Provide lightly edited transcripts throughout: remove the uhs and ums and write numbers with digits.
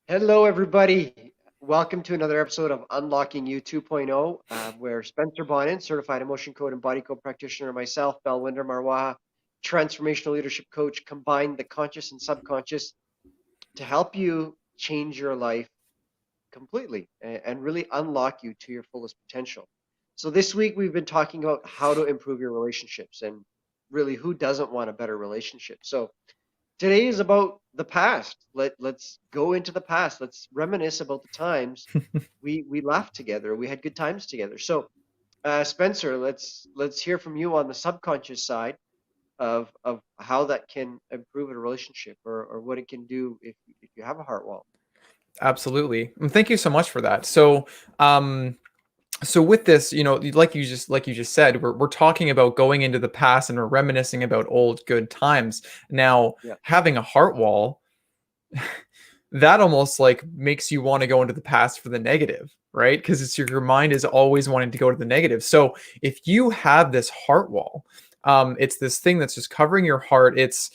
Hello, everybody. Welcome to another episode of Unlocking You 2.0, where Spencer Bonin, certified emotion code and body code practitioner, and myself, Belwinder Marwaha, transformational leadership coach, combine the conscious and subconscious to help you change your life completely and really unlock you to your fullest potential. So, this week we've been talking about how to improve your relationships and really who doesn't want a better relationship. So, today is about the past. Let's go into the past. Let's reminisce about the times we laughed together. We had good times together. So, Spencer, let's hear from you on the subconscious side of how that can improve a relationship or what it can do if you have a heart wall. Absolutely. And thank you so much for that. So with this, like you just said, we're talking about going into the past and we're reminiscing about old good times. Now, Yeah. having a heart wall, that almost like makes you want to go into the past for the negative, right? Because it's your mind is always wanting to go to the negative. So if you have this heart wall, it's this thing that's just covering your heart. It's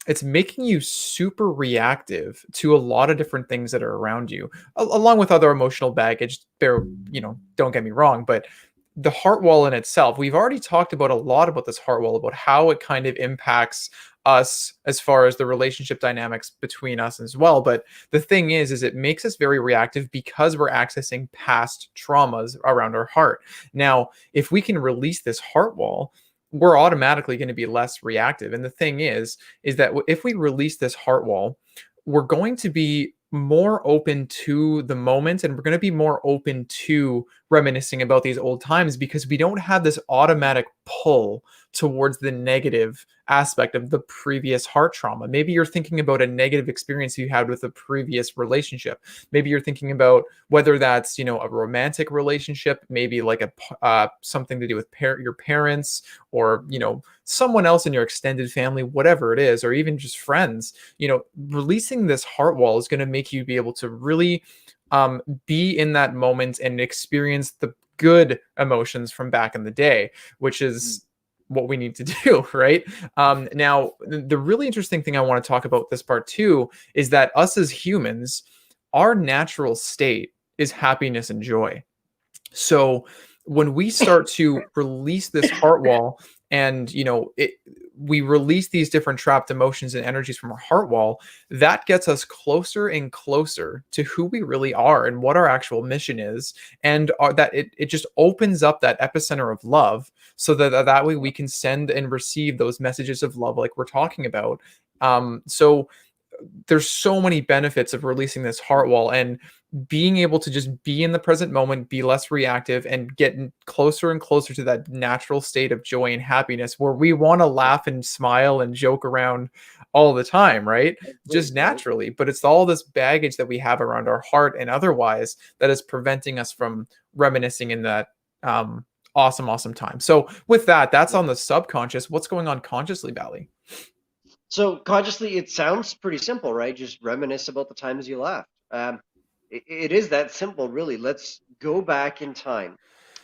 it's making you super reactive to a lot of different things that are around you, along with other emotional baggage. Don't get me wrong, but the heart wall in itself, we've already talked about a lot about this heart wall, about how it kind of impacts us as far as the relationship dynamics between us as well. But the thing is it makes us very reactive because we're accessing past traumas around our heart. Now, if we can release this heart wall, we're automatically going to be less reactive. And the thing is that if we release this heart wall, we're going to be more open to the moment, and we're going to be more open to reminiscing about these old times because we don't have this automatic pull towards the negative aspect of the previous heart trauma. Maybe you're thinking about a negative experience you had with a previous relationship. Maybe you're thinking about whether that's, a romantic relationship, maybe like something to do with your parents, or, someone else in your extended family, whatever it is, or even just friends. Releasing this heart wall is going to make you be able to really be in that moment and experience the good emotions from back in the day, which Mm. is what we need to do, right? Now, the really interesting thing I want to talk about this part too is that us as humans, our natural state is happiness and joy. So when we start to release this heart wall, and we release these different trapped emotions and energies from our heart wall, that gets us closer and closer to who we really are and what our actual mission is, and that it just opens up that epicenter of love, so that way we can send and receive those messages of love like we're talking about. So there's so many benefits of releasing this heart wall and being able to just be in the present moment, be less reactive, and get closer and closer to that natural state of joy and happiness where we want to Yeah. laugh and smile and joke around all the time, right? Agree, Just right? naturally. But it's all this baggage that we have around our heart and otherwise that is preventing us from reminiscing in that awesome, awesome time. So, with that, that's Yeah. on the subconscious. What's going on consciously, Valley? So consciously, it sounds pretty simple, right? Just reminisce about the times you laughed. It is that simple, really. Let's go back in time.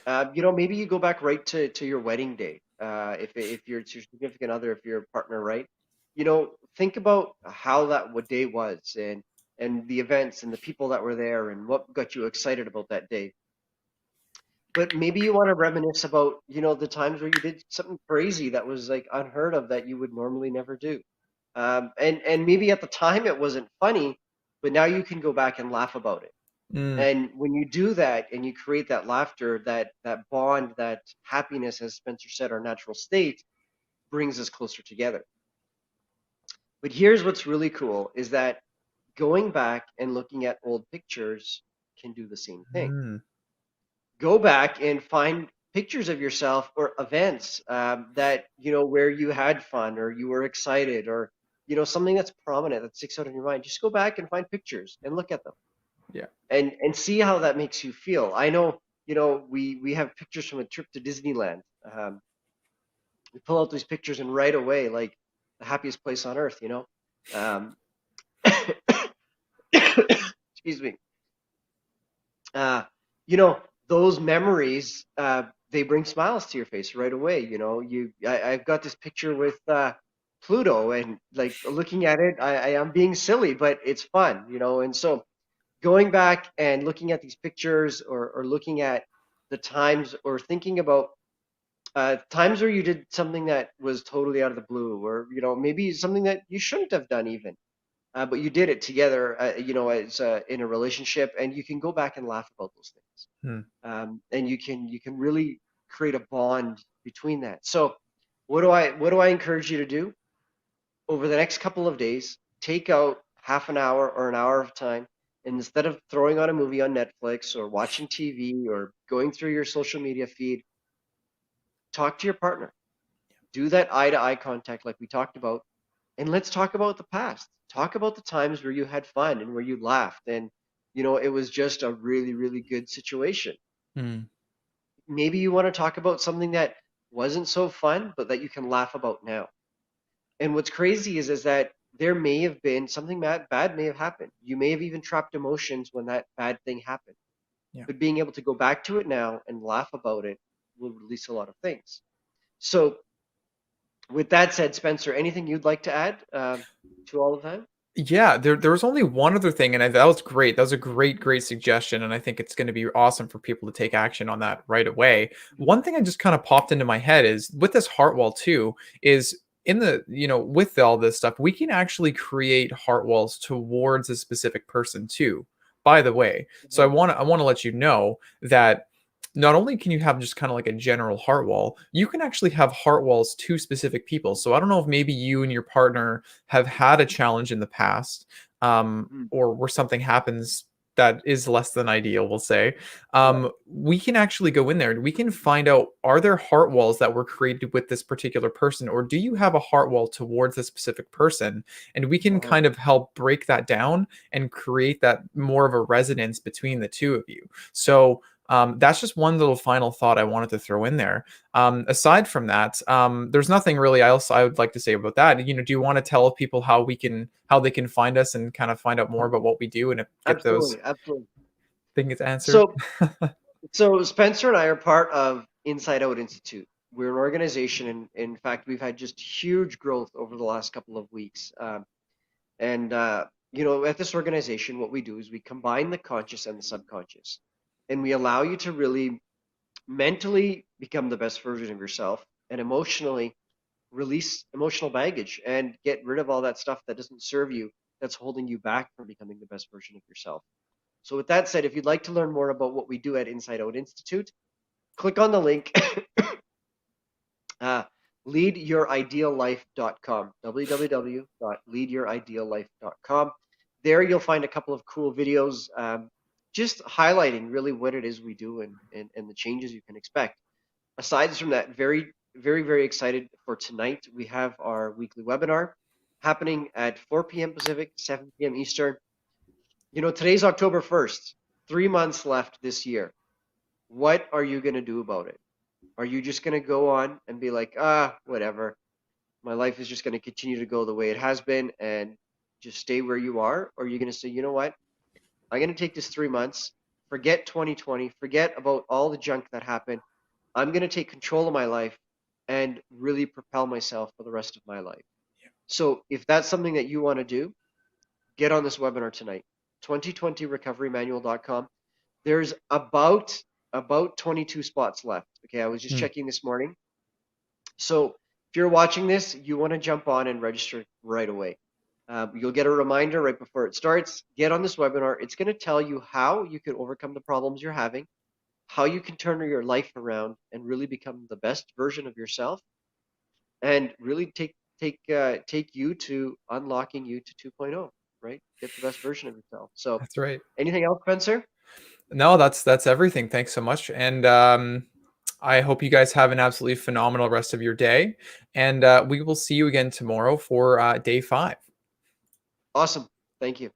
Maybe you go back right to your wedding day. If you're it's your significant other, if you're a partner, right? Think about how that day was and the events and the people that were there and what got you excited about that day. But maybe you want to reminisce about, the times where you did something crazy that was like unheard of that you would normally never do. And maybe at the time it wasn't funny, but now you can go back and laugh about it. Mm, And when you do that and you create that laughter, that bond, that happiness, as Spencer said, our natural state brings us closer together. But here's what's really cool is that going back and looking at old pictures can do the same thing. mm. Go back and find pictures of yourself or events that where you had fun or you were excited or something that's prominent that sticks out in your mind. Just go back and find pictures and look at them Yeah. and see how that makes you feel. I know, we have pictures from a trip to Disneyland. We pull out these pictures and right away, like the happiest place on earth. Um, excuse me. Uh, you know, those memories, they bring smiles to your face right away. I've got this picture with Pluto, and like looking at it, I am being silly, but it's fun, you know. And so going back and looking at these pictures, or looking at the times, or thinking about times where you did something that was totally out of the blue, or you know, maybe something that you shouldn't have done even, but you did it together, you know, as in a relationship, and you can go back and laugh about those things, Hmm. and you can really create a bond between that. So, what do I encourage you to do over the next couple of days? Take out half an hour or an hour of time, and instead of throwing on a movie on Netflix or watching TV or going through your social media feed, talk to your partner. Do that eye to eye contact like we talked about, and let's talk about the past. Talk about the times where you had fun and where you laughed, and you know, it was just a really, really good situation. Hmm. Maybe you want to talk about something that wasn't so fun, but that you can laugh about now. And what's crazy is that there may have been something bad may have happened. You may have even trapped emotions when that bad thing happened. Yeah. But being able to go back to it now and laugh about it will release a lot of things. So, with that said, Spencer, anything you'd like to add to all of that? Yeah, there was only one other thing, and that was great. That was a great suggestion, and I think it's going to be awesome for people to take action on that right away. Mhm. One thing I just kind of popped into my head is with this heart wall too, is in the, with all this stuff, we can actually create heart walls towards a specific person too. By the way, so Mhm. I want to let you know that not only can you have just kind of like a general heart wall, you can actually have heart walls to specific people. So I don't know if maybe you and your partner have had a challenge in the past, Mhm. or where something happens that is less than ideal, we'll say. Yeah. We can actually go in there and we can find out, are there heart walls that were created with this particular person, or do you have a heart wall towards a specific person? And we can Uh-huh. kind of help break that down and create that more of a resonance between the two of you. So that's just one little final thought I wanted to throw in there. Aside from that, there's nothing really else I would like to say about that. Do you want to tell people how they can find us and kind of find out more about what we do and get those Absolutely, absolutely. things answered? So, so Spencer and I are part of Inside Out Institute. We're an organization, and in fact, we've had just huge growth over the last couple of weeks. And you know, at this organization, what we do is we combine the conscious and the subconscious, and we allow you to really mentally become the best version of yourself, and emotionally release emotional baggage and get rid of all that stuff that doesn't serve you, that's holding you back from becoming the best version of yourself. So, with that said, if you'd like to learn more about what we do at Inside Out Institute, click on the link uh, leadyourideallife.com, www.leadyourideallife.com. There you'll find a couple of cool videos, just highlighting really what it is we do, and the changes you can expect. Aside from that, very excited for tonight. We have our weekly webinar happening at 4 p.m. Pacific, 7 p.m. Eastern. You know, today's October 1st, 3 months left this year. What are you going to do about it? Are you just going to go on and be like, whatever, my life is just going to continue to go the way it has been and just stay where you are? Or are you going to say, you know what? I'm going to take this 3 months, forget 2020, forget about all the junk that happened. I'm going to take control of my life and really propel myself for the rest of my life. So if that's something that you want to do, get on this webinar tonight. 2020recoverymanual.com. There's about 22 spots left. Okay, I was just Hmm. checking this morning. So if you're watching this, you want to jump on and register right away. You'll get a reminder right before it starts. Get on this webinar. It's going to tell you how you can overcome the problems you're having, how you can turn your life around and really become the best version of yourself, and really take you to unlocking you to 2.0. Right? Get the best version of yourself. So, That's right. anything else, Spencer? No, that's everything. Thanks so much. And I hope you guys have an absolutely phenomenal rest of your day. And we will see you again tomorrow for day 5. Awesome. Thank you.